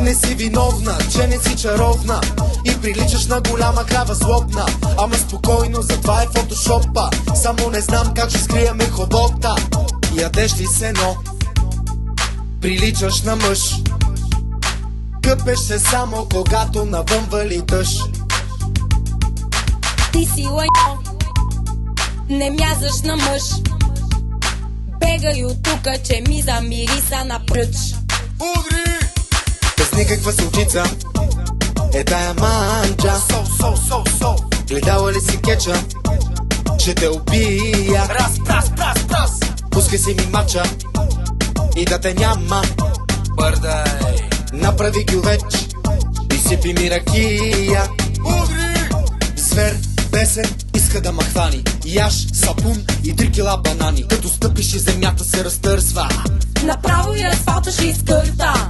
Не си виновна, че не си чаровна и приличаш на голяма крава злобна. Ама спокойно, затова е фотошопа. Само не знам как ще скриеме хобота. Ядеш ли сено? Приличаш на мъж. Къпеш се само когато навън вали дъжд. Ти си лайно, не мязаш на мъж. Бегай от тука, че ми замириса на пръч. Удри! Без никаква сълчица е тая манча. Гледала ли си кеча? Ще те убия. Раз. Пускай си ми мача и да те няма. Бърдай! Направи гювеч и сипи ми ракия. Удри! Звер, бесен, иска да ма хвани. Яш, сапун и 3 кила банани. Като стъпиш и земята се разтърсва. Направо и асфалта ще изкърта.